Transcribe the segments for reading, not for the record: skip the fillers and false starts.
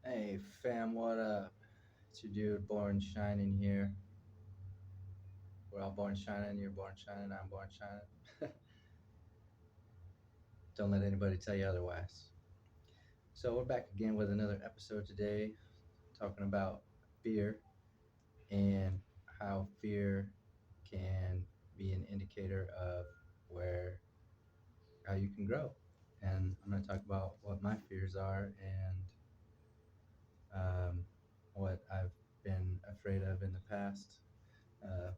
Hey fam, what up? It's your dude Born Shining here. We're all born shining, you're born shining, I'm born shining. Don't let anybody tell you otherwise. So we're back again with another episode today, talking about fear and how fear can be an indicator of where how you can grow. And I'm going to talk about what my fears are and um, what I've been afraid of in the past. Uh,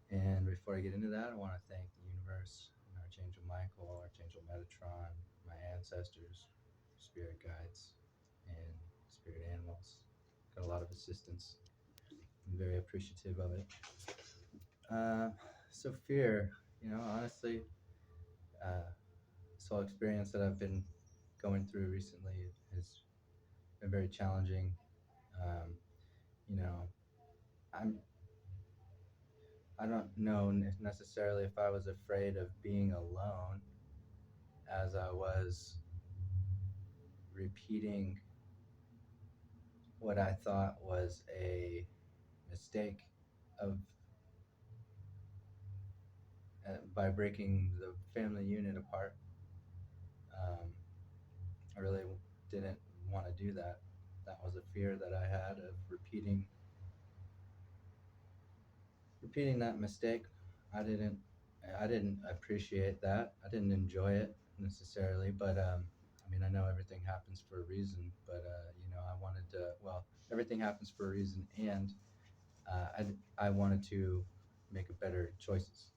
And before I get into that, I want to thank the universe, Archangel Michael, Archangel Metatron, my ancestors, spirit guides, and spirit animals. Got a lot of assistance. I'm very appreciative of it. Uh, so fear, honestly, uh, this whole experience that I've been going through recently has been very challenging. Um, you know, I'm I don't know necessarily if I was afraid of being alone as I was repeating what I thought was a mistake of by breaking the family unit apart. Um, I really didn't want to do that. That was a fear that I had of repeating that mistake. I didn't I didn't appreciate that. I didn't enjoy it necessarily, but I mean, I know everything happens for a reason, but I wanted to. Well, everything happens for a reason, and I wanted to make a better choices.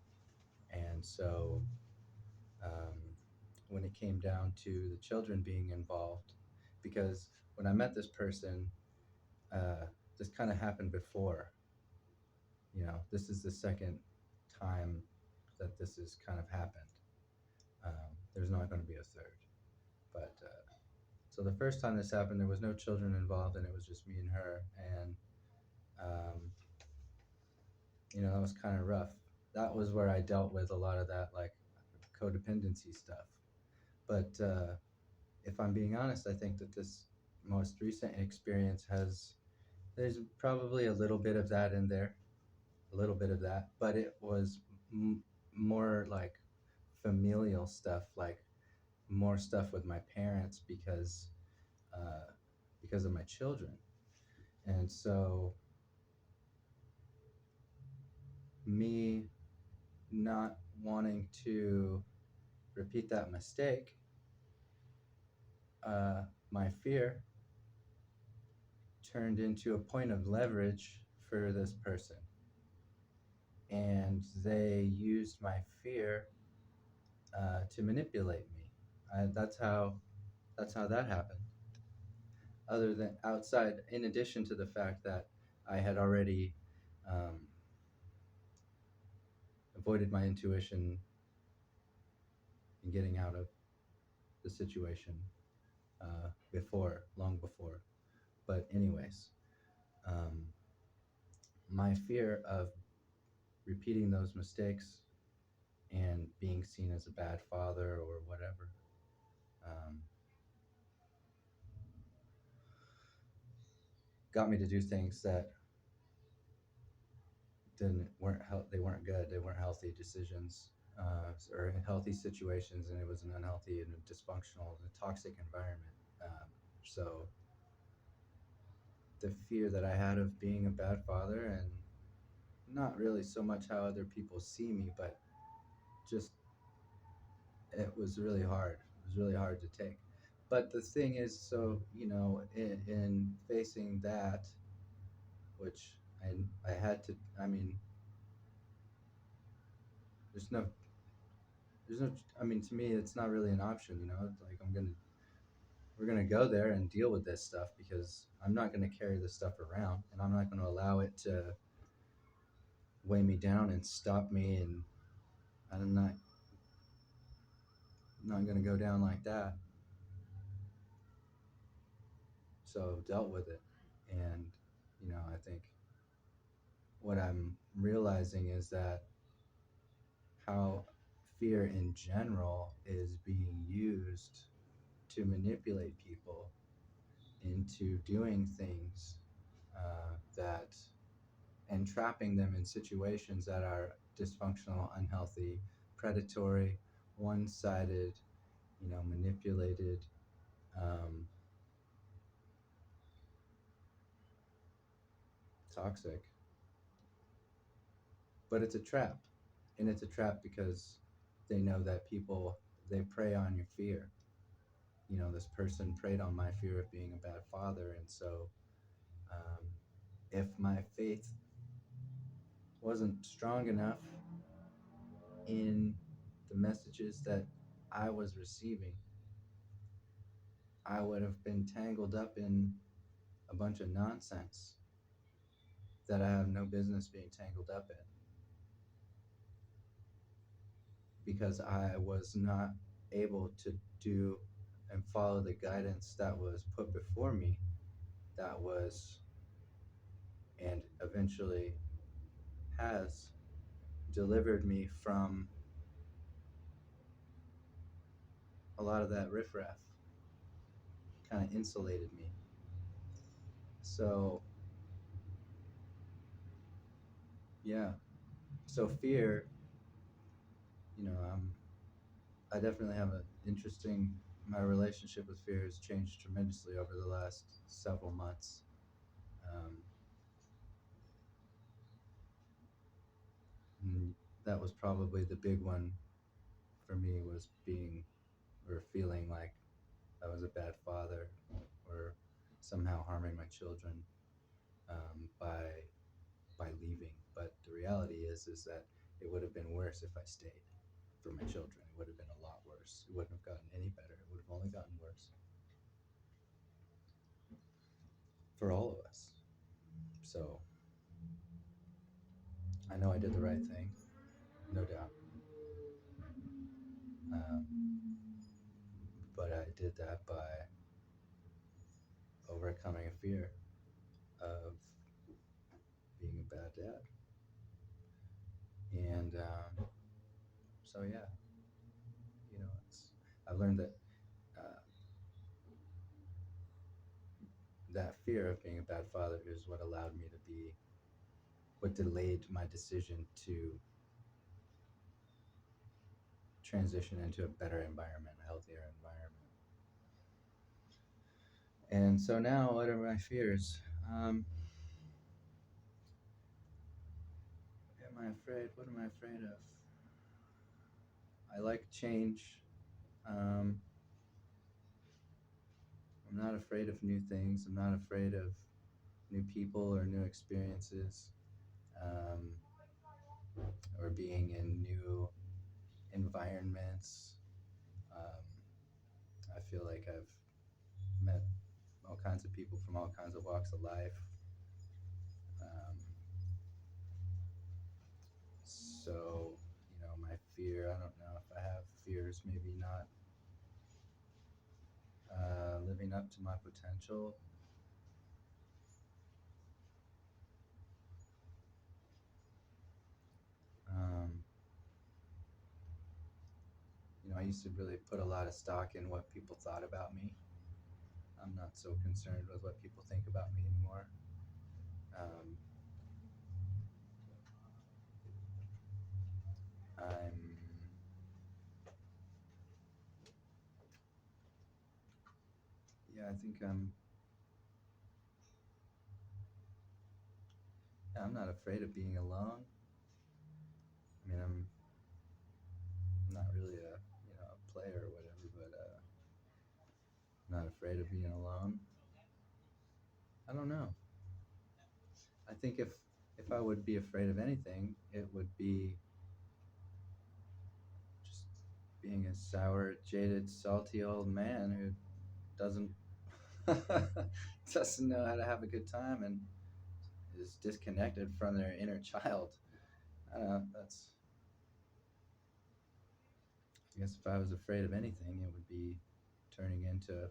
And so um, when it came down to the children being involved, because when I met this person, uh, this kind of happened before. This is the second time that this has kind of happened. There's not going to be a third. But so the first time this happened, there was no children involved, and it was just me and her. And um, that was kind of rough. That was where I dealt with a lot of that, like codependency stuff. But if I'm being honest, I think that this most recent experience there's probably a little bit of that in there, a little bit of that, but it was more like familial stuff, like more stuff with my parents because of my children. And so me not wanting to repeat that mistake, my fear turned into a point of leverage for this person. And they used my fear to manipulate me. That's how that happened. Other than outside, in addition to the fact that I had already um, avoided my intuition in getting out of the situation long before. But anyways, um, my fear of repeating those mistakes and being seen as a bad father or whatever um, got me to do things that didn't weren't they weren't good. They weren't healthy decisions or healthy situations, and it was an unhealthy and a dysfunctional and a toxic environment. So the fear that I had of being a bad father, and not really so much how other people see me, but just it was really hard. It was really hard to take. But the thing is, so in facing that, which I had to. I mean, there's no there's no I mean, to me it's not really an option. It's like we're gonna go there and deal with this stuff because I'm not gonna carry this stuff around, and I'm not gonna allow it to weigh me down and stop me, and I'm not gonna go down like that. So dealt with it. And I think what I'm realizing is that how fear in general is being used to manipulate people into doing things that and trapping them in situations that are dysfunctional, unhealthy, predatory, one-sided, manipulated, um, toxic. But it's a trap, and it's a trap because they know that people they prey on your fear. This person preyed on my fear of being a bad father, and so um, if my faith wasn't strong enough in the messages that I was receiving, I would have been tangled up in a bunch of nonsense that I have no business being tangled up in because I was not able to do and follow the guidance that was put before me, that was and eventually has delivered me from a lot of that riffraff, kind of insulated me. So, yeah. So fear, you know, I definitely have an interesting. My relationship with fear has changed tremendously over the last several months. Um, and that was probably the big one for me, was being or feeling like I was a bad father or somehow harming my children by leaving. But the reality is that it would have been worse if I stayed for my children. It would have been a lot worse. It wouldn't have gotten any better. It would have only gotten worse for all of us. So I know I did the right thing, no doubt. Um, but I did that by overcoming a fear of being a bad dad. And so, yeah, I've learned that uh, that fear of being a bad father is what allowed me to be, what delayed my decision to transition into a better environment, a healthier environment. And so now, what are my fears? Am I afraid? What am I afraid of? I like change. Um, I'm not afraid of new things. I'm not afraid of new people or new experiences, um, or being in new environments. Um, I feel like I've met all kinds of people from all kinds of walks of life. Um, so, my fear, I don't know if I have fears, maybe not living up to my potential. Um, I used to really put a lot of stock in what people thought about me. I'm not so concerned with what people think about me anymore. Um, I'm, yeah, I think I'm not afraid of being alone. I mean, I'm not really a player or whatever, but I'm not afraid of being alone. I don't know. I think if I would be afraid of anything, it would be just being a sour, jaded, salty old man who doesn't doesn't know how to have a good time and is disconnected from their inner child. I don't know. I guess if I was afraid of anything, it would be turning into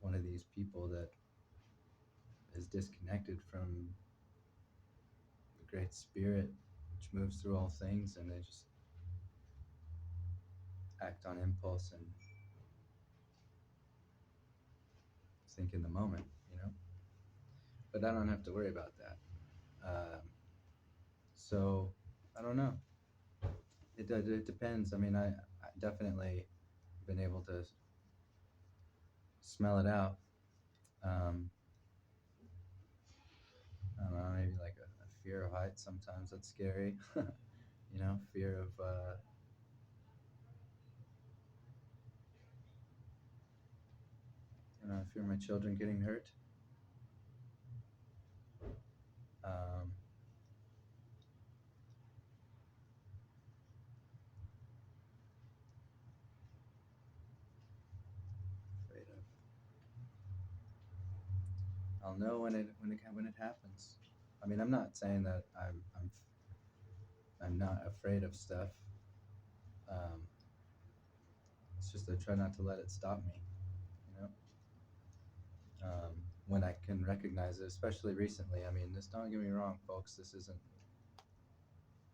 one of these people that is disconnected from the Great Spirit, which moves through all things, and they just act on impulse and think in the moment, you know. But I don't have to worry about that. So I don't know. It depends. I mean, I definitely been able to smell it out. Um, I don't know, maybe like a fear of heights. Sometimes that's scary. You know, fear of fear of my children getting hurt. Um, Afraid of. I'll know when it happens. I mean, I'm not saying that I'm not afraid of stuff. Um, it's just I try not to let it stop me. You know, when I can recognize it, especially recently. I mean, just don't get me wrong, folks. This isn't.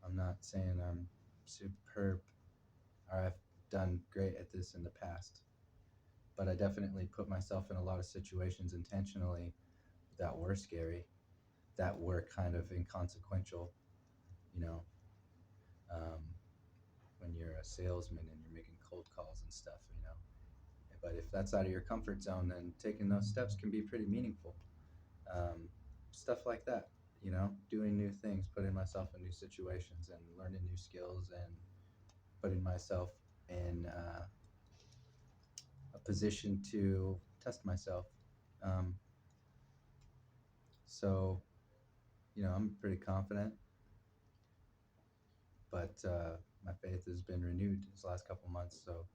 I'm not saying I'm superb or I've done great at this in the past, but I definitely put myself in a lot of situations intentionally that were scary, that were kind of inconsequential. You know, um, when you're a salesman and you're making cold calls and stuff. You know, but if that's out of your comfort zone, then taking those steps can be pretty meaningful. Um, Stuff like that. You know, doing new things, putting myself in new situations, and learning new skills, and putting myself in a position to test myself. Um, so, I'm pretty confident, but my faith has been renewed these last couple months. So,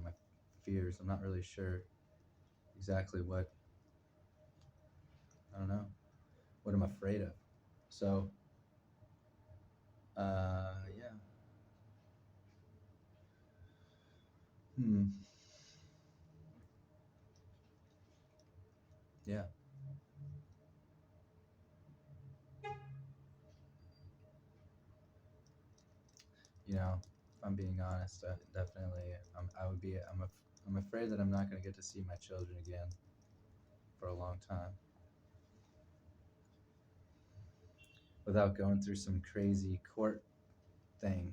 my fears, I'm not really sure exactly I don't know, what I'm afraid of. So, yeah. Hmm. Yeah. If I'm being honest, definitely, I would be, I'm afraid that I'm not going to get to see my children again for a long time without going through some crazy court thing.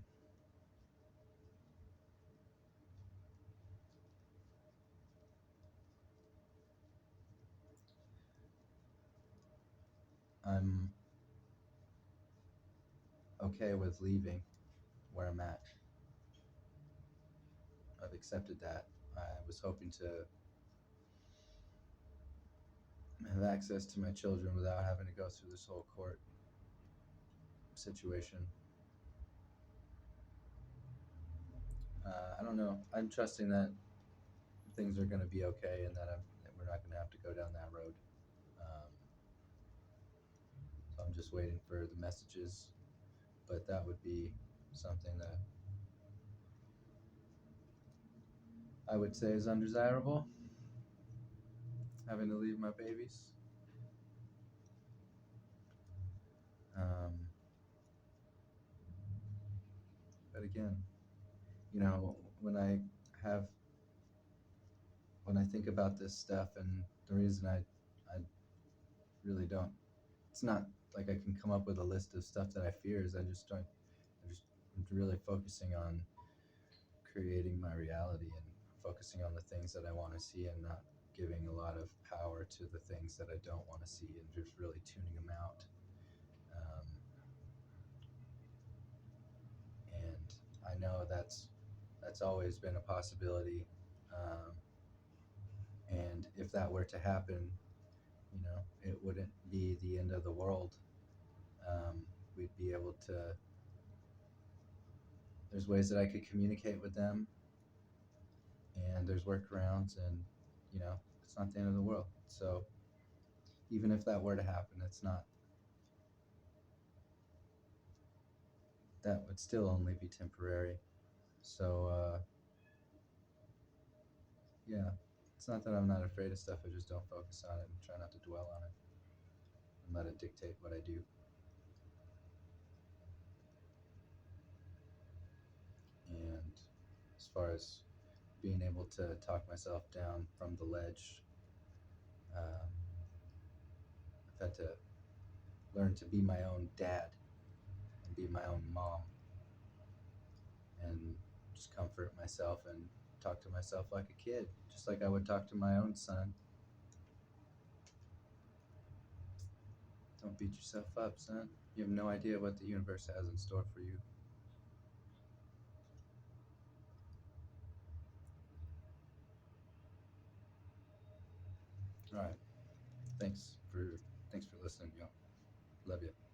I'm okay with leaving where I'm at. I've accepted that. I was hoping to have access to my children without having to go through this whole court situation. I don't know. I'm trusting that things are going to be okay and that we're not going to have to go down that road. Um, so I'm just waiting for the messages, but that would be something that I would say is undesirable, having to leave my babies. Um, but again, you know, when I have when I think about this stuff, and the reason I really don't, it's not like I can come up with a list of stuff that I fear. Is I just don't. I'm really focusing on creating my reality and focusing on the things that I want to see and not giving a lot of power to the things that I don't want to see and just really tuning them out. Um, and I know that's always been a possibility. Um, and if that were to happen, it wouldn't be the end of the world. We'd be able to. There's ways that I could communicate with them, and there's workarounds, and it's not the end of the world. So even if that were to happen, it's not. That would still only be temporary. So yeah, it's not that I'm not afraid of stuff. I just don't focus on it and try not to dwell on it and let it dictate what I do. And as far as being able to talk myself down from the ledge, I've had to learn to be my own dad and be my own mom and just comfort myself and talk to myself like a kid, just like I would talk to my own son. Don't beat yourself up, son. You have no idea what the universe has in store for you. All right. Thanks for thanks for listening, y'all. Love you.